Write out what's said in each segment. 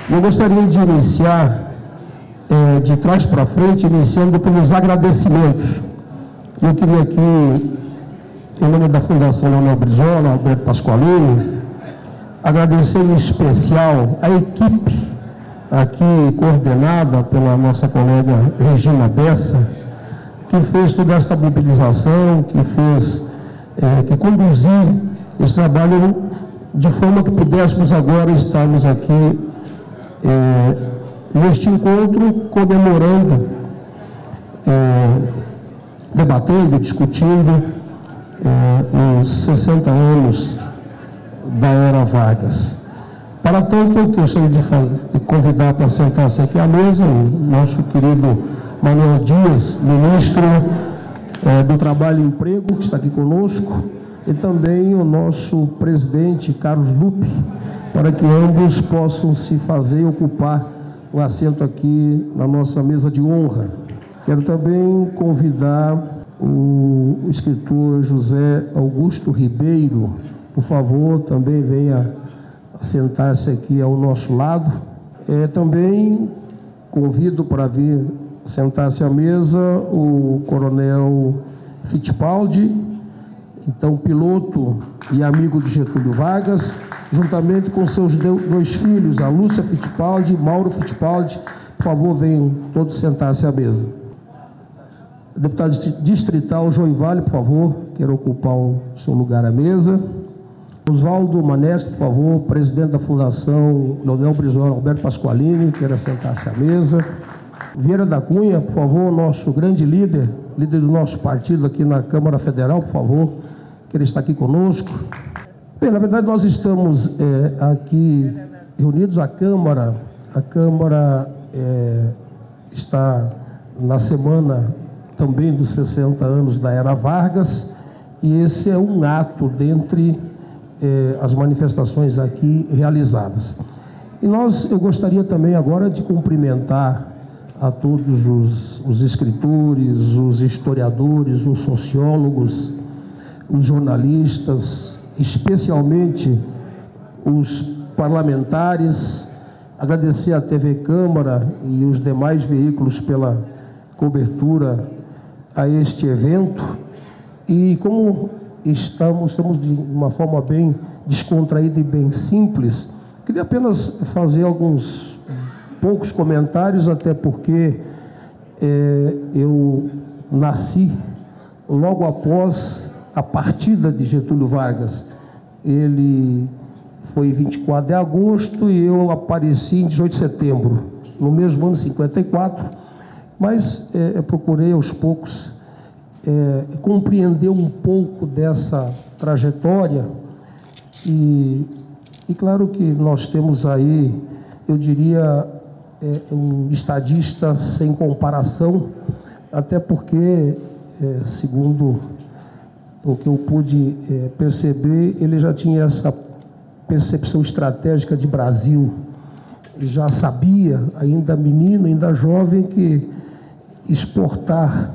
Eu gostaria de iniciar, de trás para frente, iniciando pelos agradecimentos. Eu queria aqui, em nome da Fundação Leonel Brizola, Alberto Pasqualini, agradecer em especial a equipe aqui coordenada pela nossa colega Regina Bessa, que fez toda esta mobilização, que conduziu esse trabalho de forma que pudéssemos agora estarmos aqui neste encontro comemorando, debatendo, discutindo os 60 anos da Era Vargas. Para tanto, eu gostaria de convidar para sentar-se aqui à mesa o nosso querido Manuel Dias, ministro do Trabalho e Emprego, que está aqui conosco, e também o nosso presidente, Carlos Lupe, para que ambos possam se fazer e ocupar o assento aqui na nossa mesa de honra. Quero também convidar o escritor José Augusto Ribeiro, por favor, também venha sentar-se aqui ao nosso lado. Também convido para vir sentar-se à mesa o coronel Fittipaldi, então piloto e amigo de Getúlio Vargas, juntamente com seus dois filhos, a Lúcia Fittipaldi e Mauro Fittipaldi. Por favor, venham todos sentar-se à mesa. Deputado distrital João Vale, por favor, quero ocupar o seu lugar à mesa. Oswaldo Maneschi, por favor, presidente da Fundação Leonel Brizola, Alberto Pasqualini, queira sentar-se à mesa. Vieira da Cunha, por favor, nosso grande líder do nosso partido aqui na Câmara Federal, por favor, que ele está aqui conosco. Bem, na verdade, nós estamos aqui reunidos, a Câmara está na semana também dos 60 anos da Era Vargas, e esse é um ato dentre as manifestações aqui realizadas. E eu gostaria também agora de cumprimentar a todos os escritores, os historiadores, os sociólogos, os jornalistas, especialmente os parlamentares, agradecer à TV Câmara e os demais veículos pela cobertura a este evento. E como estamos de uma forma bem descontraída e bem simples, queria apenas fazer alguns poucos comentários, até porque eu nasci logo após a partida de Getúlio Vargas. Ele foi 24 de agosto e eu apareci em 18 de setembro, no mesmo ano, 54, mas eu procurei aos poucos compreender um pouco dessa trajetória e claro que nós temos aí, eu diria, um estadista sem comparação, até porque, segundo o que eu pude perceber, ele já tinha essa percepção estratégica de Brasil, já sabia, ainda menino, ainda jovem, que exportar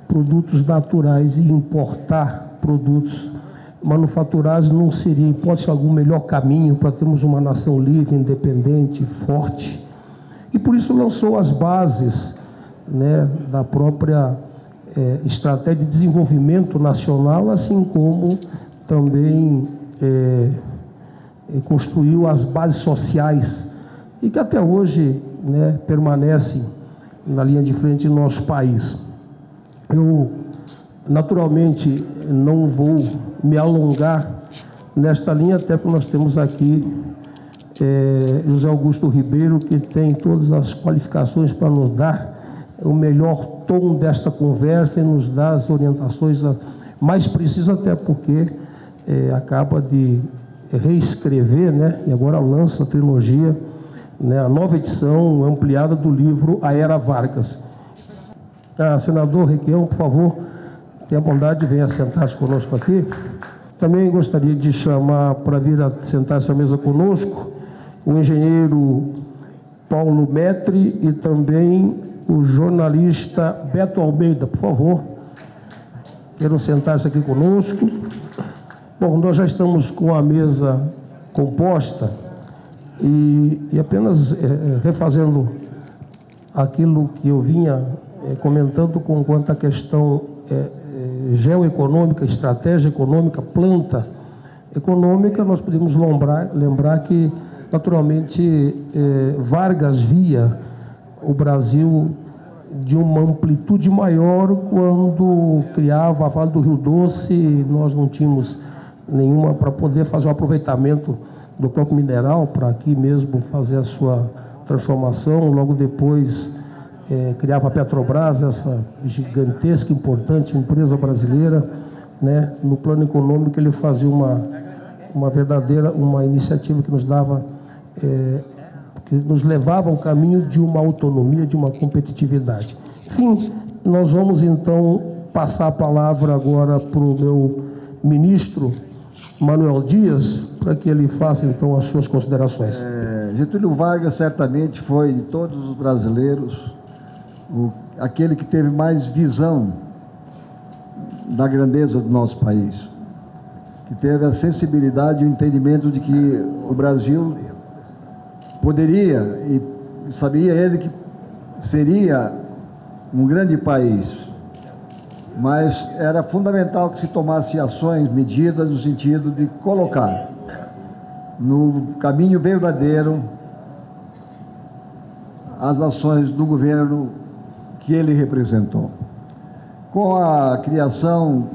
produtos naturais e importar produtos manufaturados não seria, em hipótese alguma, o melhor caminho para termos uma nação livre, independente, forte. E por isso lançou as bases, né, da própria estratégia de desenvolvimento nacional, assim como também construiu as bases sociais e que até hoje, né, permanecem na linha de frente do nosso país. Eu, naturalmente, não vou me alongar nesta linha, até porque nós temos aqui José Augusto Ribeiro, que tem todas as qualificações para nos dar o melhor tom desta conversa e nos dar as orientações mais precisas, até porque acaba de reescrever, né, e agora lança a trilogia, né, a nova edição ampliada do livro A Era Vargas. Senador Requião, por favor, tenha a bondade de venha sentar-se conosco aqui. Também gostaria de chamar para vir sentar-se à mesa conosco o engenheiro Paulo Metri e também o jornalista Beto Almeida, por favor. Queiram sentar-se aqui conosco. Bom, nós já estamos com a mesa composta E apenas refazendo aquilo que eu vinha comentando quanto à questão geoeconômica, estratégia econômica, planta econômica, nós podemos lembrar que, naturalmente, Vargas via o Brasil de uma amplitude maior quando criava a Vale do Rio Doce. Nós não tínhamos nenhuma para poder fazer o aproveitamento do próprio mineral, para aqui mesmo fazer a sua transformação. Logo depois criava a Petrobras, essa gigantesca, importante empresa brasileira, né? No plano econômico ele fazia uma verdadeira iniciativa que nos dava, que nos levava ao caminho de uma autonomia, de uma competitividade. Enfim, nós vamos então passar a palavra agora para o meu ministro Manuel Dias, para que ele faça então as suas considerações. Getúlio Vargas certamente foi, de todos os brasileiros, aquele que teve mais visão da grandeza do nosso país, que teve a sensibilidade e o entendimento de que o Brasil poderia, e sabia ele que seria um grande país, mas era fundamental que se tomasse ações, medidas no sentido de colocar no caminho verdadeiro as ações do governo que ele representou. Com a criação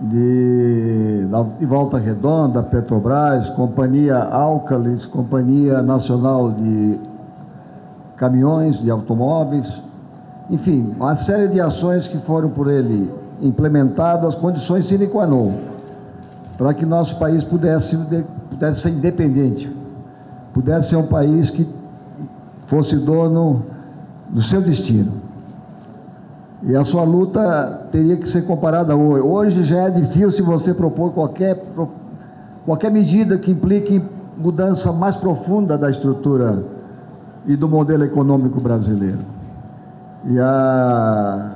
de Volta Redonda, Petrobras, Companhia Álcalis, Companhia Nacional de Caminhões, de Automóveis, enfim, uma série de ações que foram por ele implementadas, condições sine qua non, para que nosso país pudesse ser independente, pudesse ser um país que fosse dono do seu destino. E a sua luta teria que ser comparada hoje. Hoje já é difícil você propor qualquer medida que implique mudança mais profunda da estrutura e do modelo econômico brasileiro. E há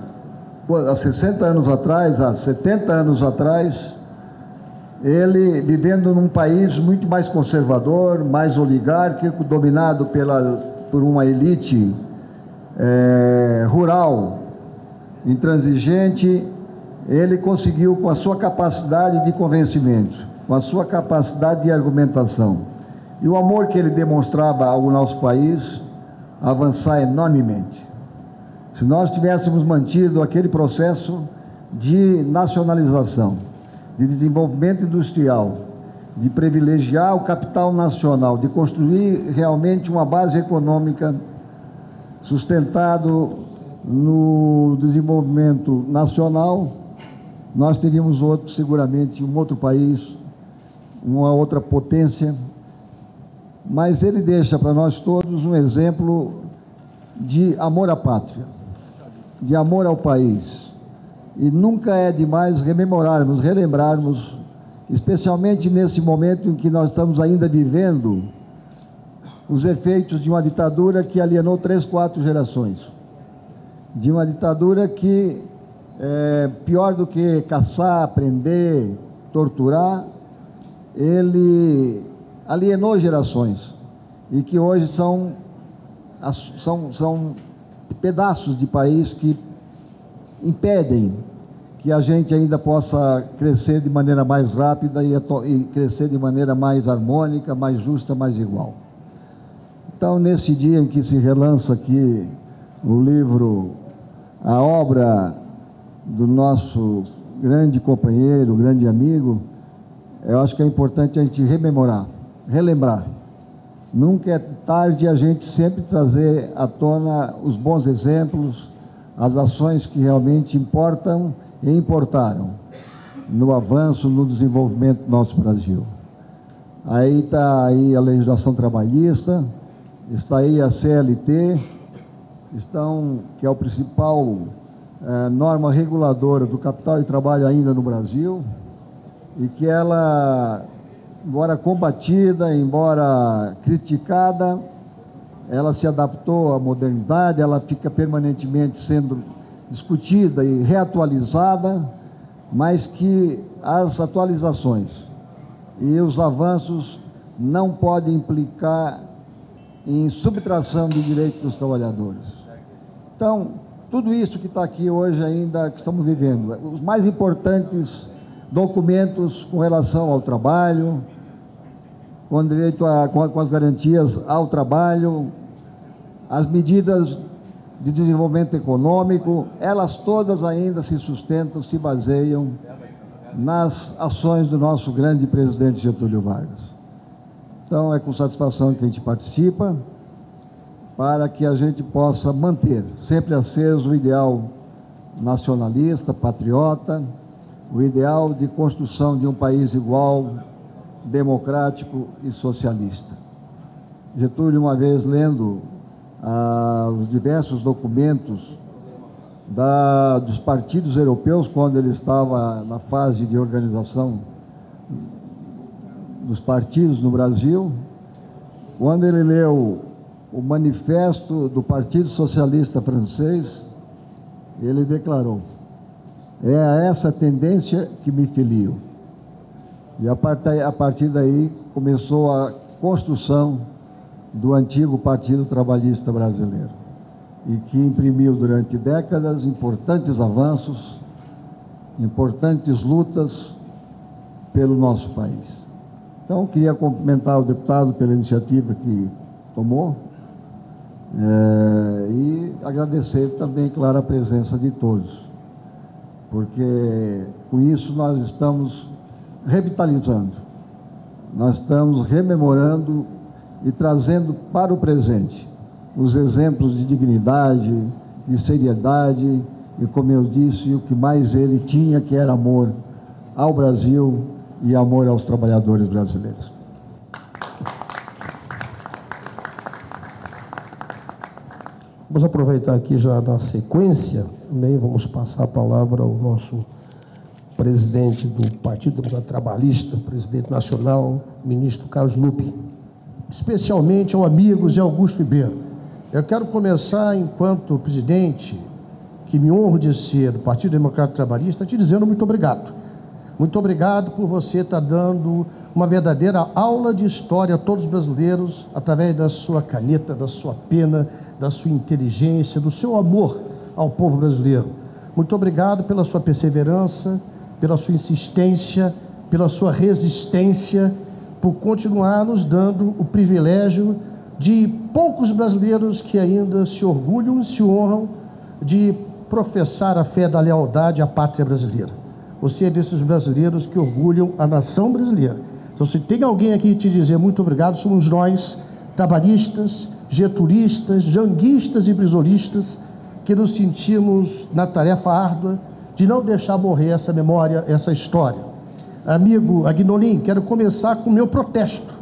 60 anos atrás, há 70 anos atrás, ele vivendo num país muito mais conservador, mais oligárquico, dominado por uma elite rural, intransigente, ele conseguiu, com a sua capacidade de convencimento, com a sua capacidade de argumentação e o amor que ele demonstrava ao nosso país, avançar enormemente. Se nós tivéssemos mantido aquele processo de nacionalização, de desenvolvimento industrial, de privilegiar o capital nacional, de construir realmente uma base econômica sustentado no desenvolvimento nacional, nós teríamos seguramente um outro país, uma outra potência. Mas ele deixa para nós todos um exemplo de amor à pátria, de amor ao país. E nunca é demais relembrarmos, especialmente nesse momento em que nós estamos ainda vivendo os efeitos de uma ditadura que alienou 3, 4 gerações. De uma ditadura que, pior do que caçar, prender, torturar, ele alienou gerações e que hoje são pedaços de país que impedem que a gente ainda possa crescer de maneira mais rápida e crescer de maneira mais harmônica, mais justa, mais igual. Então, nesse dia em que se relança aqui o livro, a obra do nosso grande companheiro, grande amigo, eu acho que é importante a gente relembrar. Nunca é tarde a gente sempre trazer à tona os bons exemplos, as ações que realmente importam e importaram no avanço, no desenvolvimento do nosso Brasil. Aí está aí a legislação trabalhista, está aí a CLT, que é o principal norma reguladora do capital e trabalho ainda no Brasil, e que ela, embora combatida, embora criticada, ela se adaptou à modernidade, ela fica permanentemente sendo discutida e reatualizada, mas que as atualizações e os avanços não pode implicar em subtração de direitos dos trabalhadores. Então, tudo isso que está aqui hoje ainda, que estamos vivendo, os mais importantes documentos com relação ao trabalho, com direito com as garantias ao trabalho, as medidas de desenvolvimento econômico, elas todas ainda se sustentam, se baseiam nas ações do nosso grande presidente Getúlio Vargas. Então, é com satisfação que a gente participa, para que a gente possa manter sempre aceso o ideal nacionalista, patriota, o ideal de construção de um país igual, democrático e socialista. Getúlio, uma vez lendo os diversos documentos dos partidos europeus, quando ele estava na fase de organização dos partidos no Brasil, quando ele leu o manifesto do Partido Socialista Francês, ele declarou: é a essa tendência que me filio. E a partir daí começou a construção do antigo Partido Trabalhista Brasileiro, e que imprimiu durante décadas importantes avanços, importantes lutas pelo nosso país. Então, queria cumprimentar o deputado pela iniciativa que tomou, e agradecer também, claro, a presença de todos, porque com isso nós estamos revitalizando, nós estamos rememorando e trazendo para o presente os exemplos de dignidade, de seriedade e, como eu disse, o que mais ele tinha, que era amor ao Brasil e amor aos trabalhadores brasileiros. Vamos aproveitar aqui já na sequência, também vamos passar a palavra ao nosso presidente do Partido Trabalhista, presidente nacional, ministro Carlos Lupe. Especialmente ao amigo Zé Augusto Ribeiro. Eu quero começar, enquanto presidente, que me honro de ser do Partido Democrático Trabalhista, te dizendo muito obrigado. Muito obrigado por você estar dando uma verdadeira aula de história a todos os brasileiros, através da sua caneta, da sua pena, da sua inteligência, do seu amor ao povo brasileiro. Muito obrigado pela sua perseverança, pela sua insistência, pela sua resistência, por continuar nos dando o privilégio de poucos brasileiros que ainda se orgulham e se honram de professar a fé da lealdade à pátria brasileira. Você é desses brasileiros que orgulham a nação brasileira. Então, se tem alguém aqui te dizer muito obrigado, somos nós, trabalhistas, getulistas, janguistas e brizolistas, que nos sentimos na tarefa árdua de não deixar morrer essa memória, essa história. Amigo Aguinolin, quero começar com o meu protesto.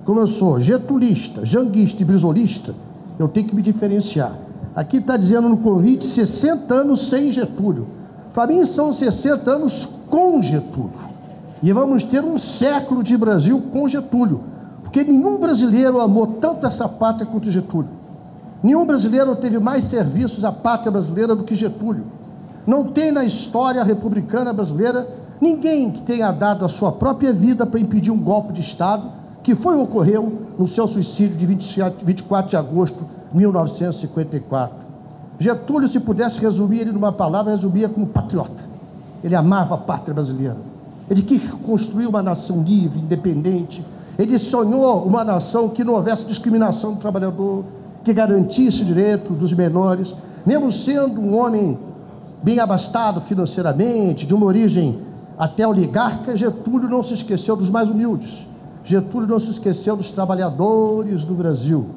Como eu sou getulista, janguista e brisolista, eu tenho que me diferenciar. Aqui está dizendo no convite 60 anos sem Getúlio. Para mim são 60 anos com Getúlio. E vamos ter um século de Brasil com Getúlio. Porque nenhum brasileiro amou tanto essa pátria quanto Getúlio. Nenhum brasileiro teve mais serviços à pátria brasileira do que Getúlio. Não tem na história republicana brasileira ninguém que tenha dado a sua própria vida para impedir um golpe de Estado, que ocorreu no seu suicídio de 24 de agosto de 1954. Getúlio, se pudesse resumir ele numa palavra, resumia como patriota. Ele amava a pátria brasileira. Ele quis construir uma nação livre, independente. Ele sonhou uma nação que não houvesse discriminação do trabalhador, que garantisse direitos dos menores. Mesmo sendo um homem bem abastado financeiramente, de uma origem até oligarca, Getúlio não se esqueceu dos mais humildes. Getúlio não se esqueceu dos trabalhadores do Brasil.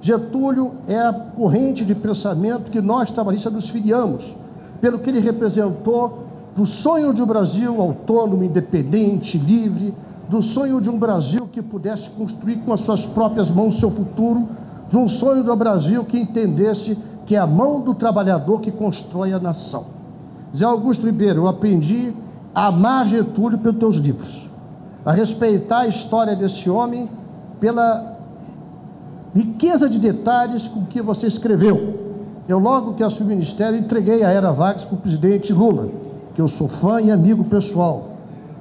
Getúlio é a corrente de pensamento que nós, trabalhistas, nos filiamos, pelo que ele representou do sonho de um Brasil autônomo, independente, livre, do sonho de um Brasil que pudesse construir com as suas próprias mãos o seu futuro, de um sonho do Brasil que entendesse que é a mão do trabalhador que constrói a nação. Zé Augusto Ribeiro, eu aprendi a amar Getúlio pelos teus livros, a respeitar a história desse homem pela riqueza de detalhes com que você escreveu. Eu, logo que assumi o ministério, entreguei a Era Vargas para o presidente Lula, que eu sou fã e amigo pessoal.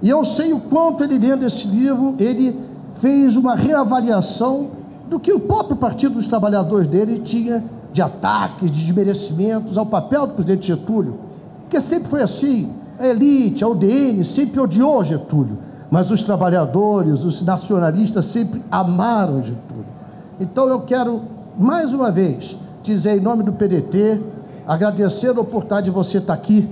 E eu sei o quanto ele, lendo esse livro, ele fez uma reavaliação do que o próprio Partido dos Trabalhadores dele tinha de ataques, de desmerecimentos ao papel do presidente Getúlio, porque sempre foi assim, a elite, a UDN sempre odiou Getúlio, mas os trabalhadores, os nacionalistas sempre amaram Getúlio. Então eu quero, mais uma vez, dizer em nome do PDT, agradecer a oportunidade de você estar aqui,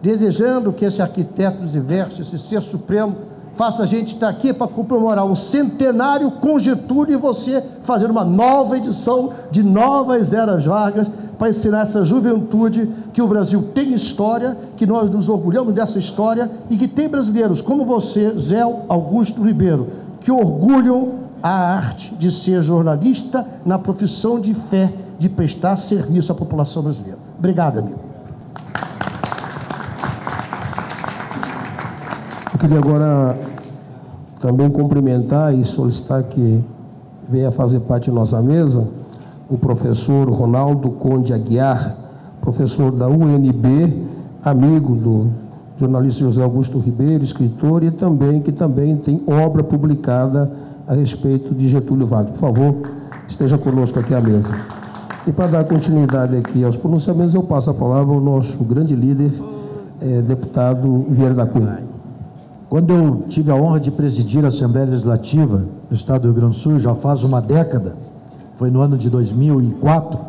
desejando que esse arquiteto dos universos, esse ser supremo, faça a gente estar aqui para comemorar um centenário com Getúlio e você fazer uma nova edição de Novas Eras Vargas para ensinar essa juventude que o Brasil tem história, que nós nos orgulhamos dessa história e que tem brasileiros como você, Zé Augusto Ribeiro, que orgulham a arte de ser jornalista na profissão de fé, de prestar serviço à população brasileira. Obrigado, amigo. Eu queria agora também cumprimentar e solicitar que venha fazer parte de nossa mesa o professor Ronaldo Conde Aguiar, professor da UNB, amigo do jornalista José Augusto Ribeiro, escritor, e também que também tem obra publicada a respeito de Getúlio Vargas. Por favor, esteja conosco aqui à mesa. E para dar continuidade aqui aos pronunciamentos, eu passo a palavra ao nosso grande líder, deputado Vieira da Cunha. Quando eu tive a honra de presidir a Assembleia Legislativa do Estado do Rio Grande do Sul, já faz uma década, foi no ano de 2004,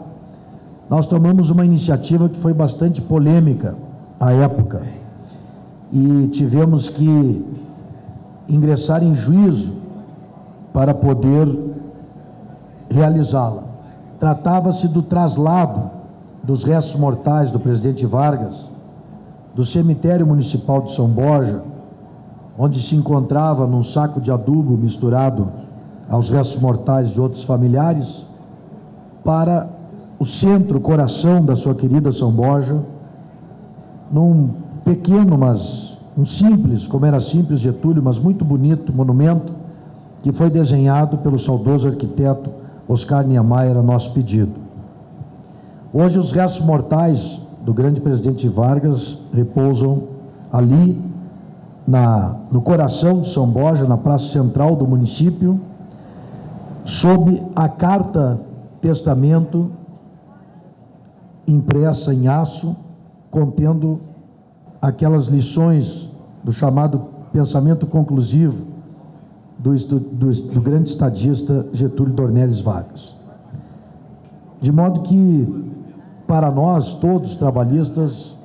nós tomamos uma iniciativa que foi bastante polêmica à época e tivemos que ingressar em juízo para poder realizá-la. Tratava-se do traslado dos restos mortais do presidente Vargas do cemitério municipal de São Borja, onde se encontrava num saco de adubo misturado aos restos mortais de outros familiares, para o centro, coração da sua querida São Borja, num pequeno, mas um simples, como era simples Getúlio, mas muito bonito monumento, que foi desenhado pelo saudoso arquiteto Oscar Niemeyer a nosso pedido. Hoje os restos mortais do grande presidente Vargas repousam ali no coração de São Borja, na praça central do município, sob a carta testamento impressa em aço, contendo aquelas lições do chamado pensamento conclusivo do grande estadista Getúlio Dornelles Vargas. De modo que, para nós, todos trabalhistas,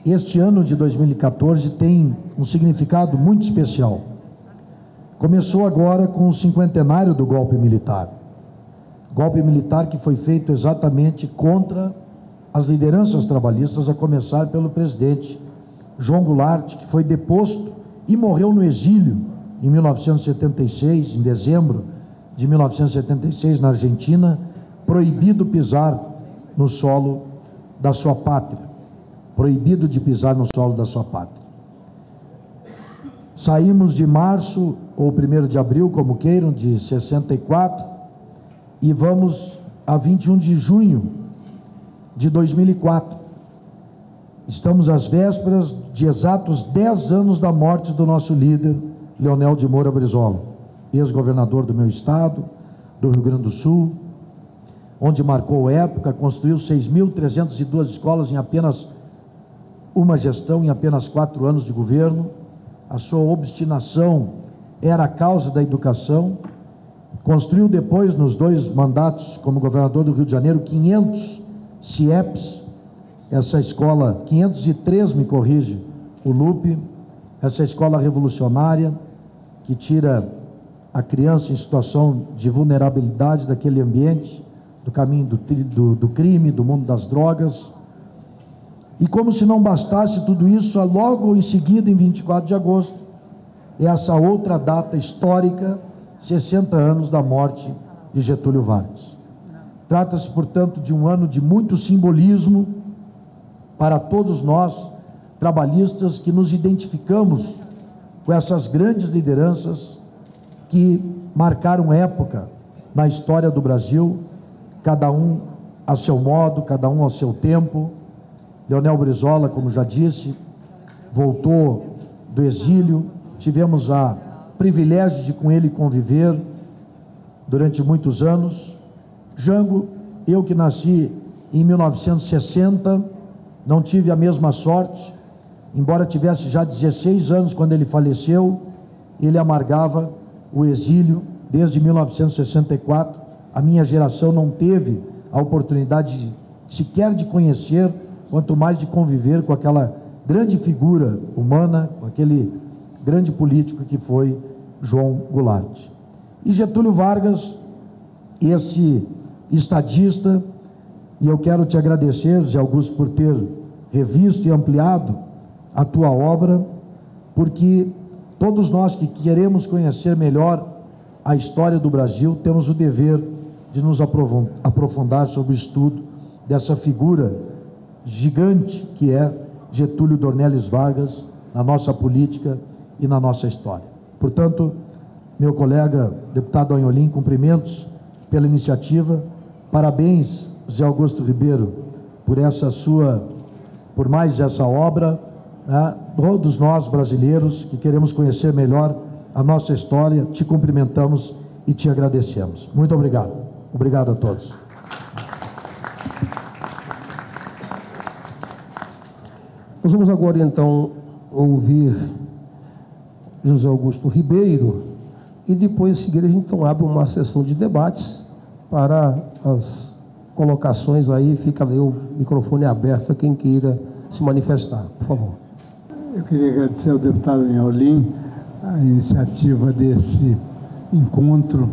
este ano de 2014 tem um significado muito especial. Começou agora com o cinquentenário do golpe militar. Golpe militar que foi feito exatamente contra as lideranças trabalhistas, a começar pelo presidente João Goulart, que foi deposto e morreu no exílio em 1976, em dezembro de 1976, na Argentina, proibido pisar no solo da sua pátria, proibido de pisar no solo da sua pátria. Saímos de março, ou 1º de abril, como queiram, de 64, e vamos a 21 de junho de 2004. Estamos às vésperas de exatos 10 anos da morte do nosso líder, Leonel de Moura Brizola, ex-governador do meu estado, do Rio Grande do Sul, onde marcou época, construiu 6.302 escolas em apenas uma gestão, em apenas 4 anos de governo. A sua obstinação era a causa da educação. Construiu depois, nos 2 mandatos como governador do Rio de Janeiro, 500 CIEPs, essa escola, 503, me corrige o Lupe, essa escola revolucionária que tira a criança em situação de vulnerabilidade daquele ambiente, do caminho do crime, do mundo das drogas. E como se não bastasse tudo isso, logo em seguida, em 24 de agosto, essa outra data histórica, 60 anos da morte de Getúlio Vargas. Trata-se, portanto, de um ano de muito simbolismo para todos nós, trabalhistas, que nos identificamos com essas grandes lideranças que marcaram época na história do Brasil, cada um a seu modo, cada um ao seu tempo. Leonel Brizola, como já disse, voltou do exílio. Tivemos a privilégio de com ele conviver durante muitos anos. Jango, eu que nasci em 1960, não tive a mesma sorte, embora tivesse já 16 anos quando ele faleceu. Ele amargava o exílio desde 1964. A minha geração não teve a oportunidade sequer de conhecer, quanto mais de conviver com aquela grande figura humana, com aquele grande político que foi João Goulart. E Getúlio Vargas, esse estadista, e eu quero te agradecer, Zé Augusto, por ter revisto e ampliado a tua obra, porque todos nós que queremos conhecer melhor a história do Brasil, temos o dever de nos aprofundar sobre o estudo dessa figura gigante que é Getúlio Dornelles Vargas na nossa política e na nossa história. Portanto, meu colega deputado Anholim, cumprimentos pela iniciativa, parabéns, Zé Augusto Ribeiro, por mais essa obra, né? Todos nós brasileiros que queremos conhecer melhor a nossa história, te cumprimentamos e te agradecemos. Muito obrigado. Obrigado a todos. Nós vamos agora, então, ouvir José Augusto Ribeiro e depois, em seguida, a gente então abre uma sessão de debates para as colocações aí. Fica aí o microfone aberto para quem queira se manifestar, por favor. Eu queria agradecer ao deputado Anholim a iniciativa desse encontro,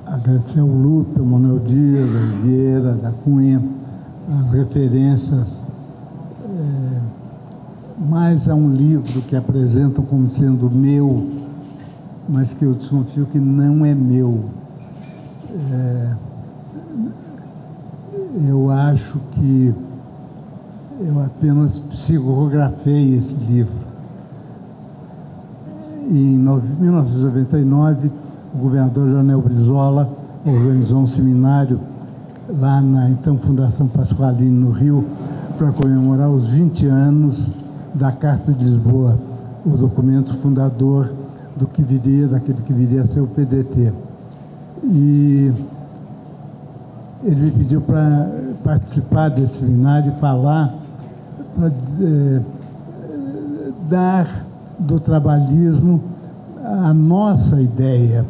agradecer ao Lupe, ao Manuel Dias, ao Vieira, da Cunha, as referências, mais a um livro que apresentam como sendo meu, mas que eu desconfio que não é meu. Eu acho que eu apenas psicografei esse livro. Em 1999, o governador Joanel Brizola organizou um seminário lá na então Fundação Pasqualini, no Rio, para comemorar os 20 anos da Carta de Lisboa, o documento fundador daquele que viria a ser o PDT. E ele me pediu para participar desse seminário e falar, para dar do trabalhismo a nossa ideia,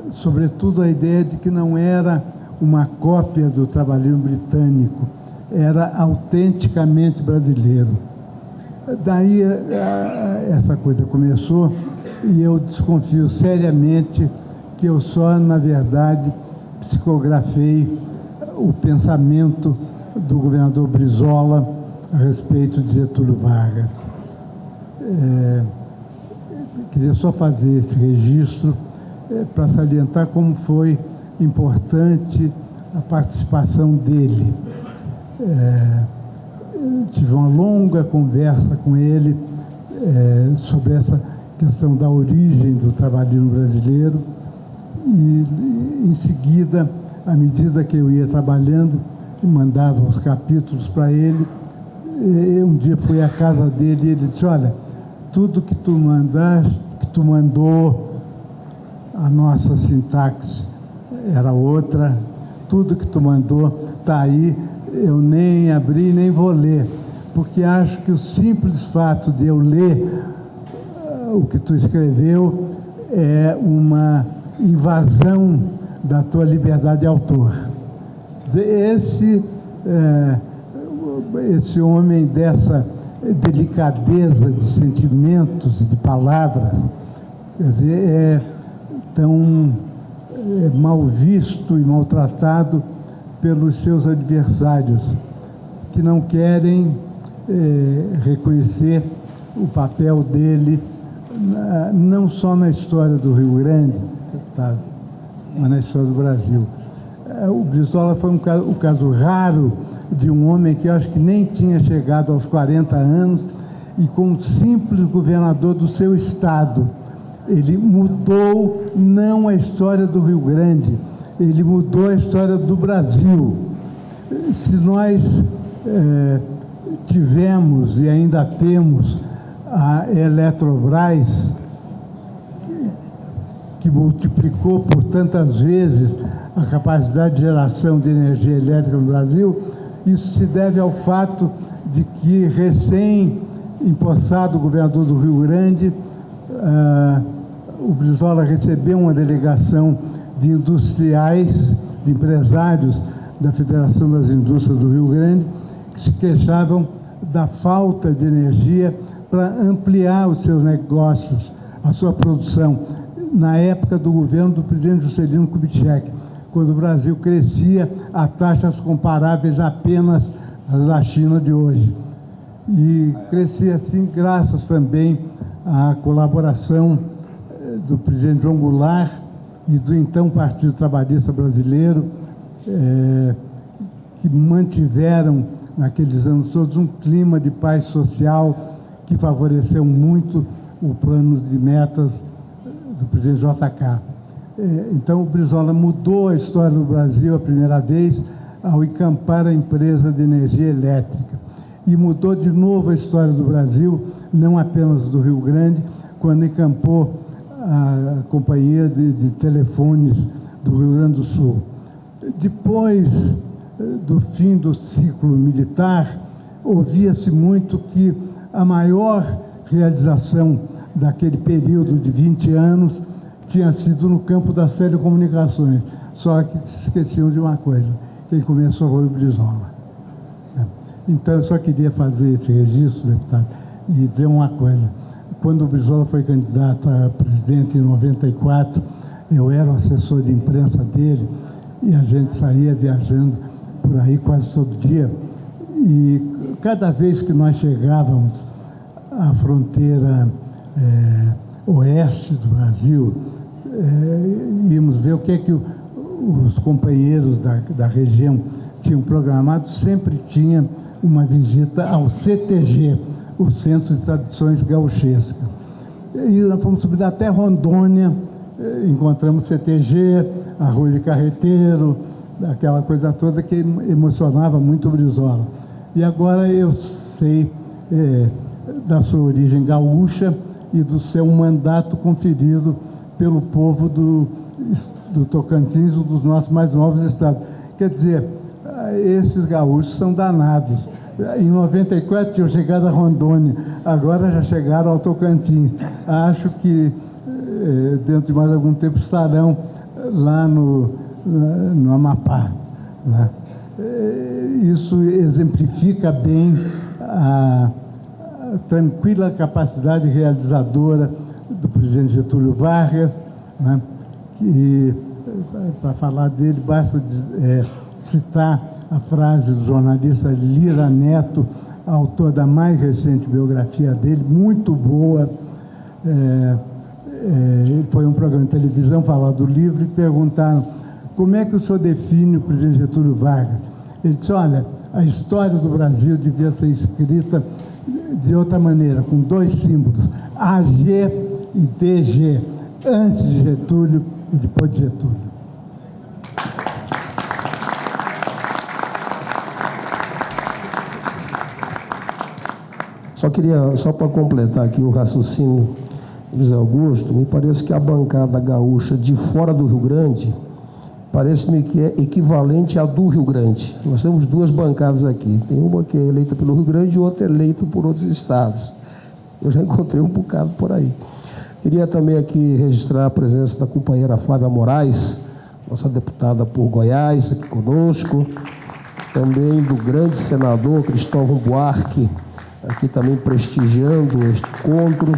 sobretudo a ideia de que não era uma cópia do trabalhismo britânico, era autenticamente brasileiro. Daí essa coisa começou e eu desconfio seriamente que eu só, na verdade, psicografei o pensamento do governador Brizola a respeito de Getúlio Vargas. Queria só fazer esse registro para salientar como foi importante a participação dele. Tive uma longa conversa com ele sobre essa questão da origem do trabalhismo brasileiro e, em seguida, à medida que eu ia trabalhando, mandava os capítulos para ele. Um dia fui à casa dele e ele disse: olha, tudo que tu mandaste, que tu mandou, a nossa sintaxe era outra, tudo que tu mandou está aí, eu nem abri, nem vou ler, porque acho que o simples fato de eu ler o que tu escreveu é uma invasão da tua liberdade de autor. Esse homem dessa delicadeza de sentimentos e de palavras, quer dizer, é tão mal visto e maltratado pelos seus adversários, que não querem reconhecer o papel dele, não só na história do Rio Grande, deputado, mas na história do Brasil. O Brizola foi um caso raro de um homem que eu acho que nem tinha chegado aos 40 anos e, como simples governador do seu estado, ele mudou não a história do Rio Grande, ele mudou a história do Brasil. Se nós tivemos e ainda temos a Eletrobras, que multiplicou por tantas vezes a capacidade de geração de energia elétrica no Brasil, isso se deve ao fato de que, recém-empossado governador do Rio Grande, o Brizola recebeu uma delegação de industriais, de empresários da Federação das Indústrias do Rio Grande, que se queixavam da falta de energia para ampliar os seus negócios, a sua produção, na época do governo do presidente Juscelino Kubitschek, quando o Brasil crescia a taxas comparáveis apenas às da China de hoje. E crescia assim graças também à colaboração do presidente João Goulart e do então Partido Trabalhista Brasileiro, que mantiveram naqueles anos todos um clima de paz social que favoreceu muito o plano de metas do presidente JK. Então, o Brizola mudou a história do Brasil a primeira vez ao encampar a empresa de energia elétrica. E mudou de novo a história do Brasil, não apenas do Rio Grande, quando encampou a companhia de telefones do Rio Grande do Sul. Depois do fim do ciclo militar, ouvia-se muito que a maior realização daquele período de 20 anos tinha sido no campo das telecomunicações. Só que se esqueciam de uma coisa: quem começou foi o Brizola. Então, eu só queria fazer esse registro, deputado, e dizer uma coisa. Quando o Brizola foi candidato a presidente em 94, eu era o assessor de imprensa dele e a gente saía viajando por aí quase todo dia. E cada vez que nós chegávamos à fronteira oeste do Brasil, íamos ver o que é que os companheiros da região tinham programado. Sempre tinha uma visita ao CTG, o Centro de Tradições Gauchescas. E nós fomos subir até Rondônia, encontramos CTG, arroz de carreteiro, aquela coisa toda que emocionava muito o Brizola. E agora eu sei da sua origem gaúcha e do seu mandato conferido pelo povo do Tocantins, um dos nossos mais novos estados. Quer dizer, esses gaúchos são danados. Em 94 tinham chegado a Rondônia, agora já chegaram ao Tocantins. Acho que dentro de mais algum tempo estarão lá no Amapá, né? Isso exemplifica bem a tranquila capacidade realizadora do presidente Getúlio Vargas, né? Que, para falar dele, basta citar a frase do jornalista Lira Neto, autor da mais recente biografia dele, muito boa. Foi um programa de televisão falar do livro e perguntaram: como é que o senhor define o presidente Getúlio Vargas? Ele disse: olha, a história do Brasil devia ser escrita de outra maneira, com dois símbolos, AG e DG, antes de Getúlio e depois de Getúlio. Só para completar aqui o raciocínio do José Augusto, me parece que a bancada gaúcha de fora do Rio Grande parece-me que é equivalente à do Rio Grande. Nós temos duas bancadas aqui. Tem uma que é eleita pelo Rio Grande e outra eleita por outros estados. Eu já encontrei um bocado por aí. Queria também aqui registrar a presença da companheira Flávia Moraes, nossa deputada por Goiás, aqui conosco. Também do grande senador Cristóvão Buarque, aqui também prestigiando este encontro.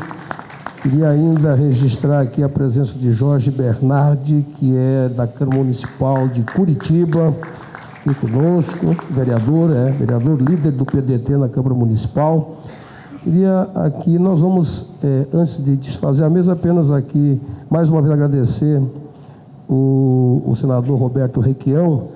Queria ainda registrar aqui a presença de Jorge Bernardi, que é da Câmara Municipal de Curitiba, aqui conosco, vereador líder do PDT na Câmara Municipal. Queria aqui, nós vamos, antes de desfazer a mesa, apenas aqui, mais uma vez agradecer o senador Roberto Requião,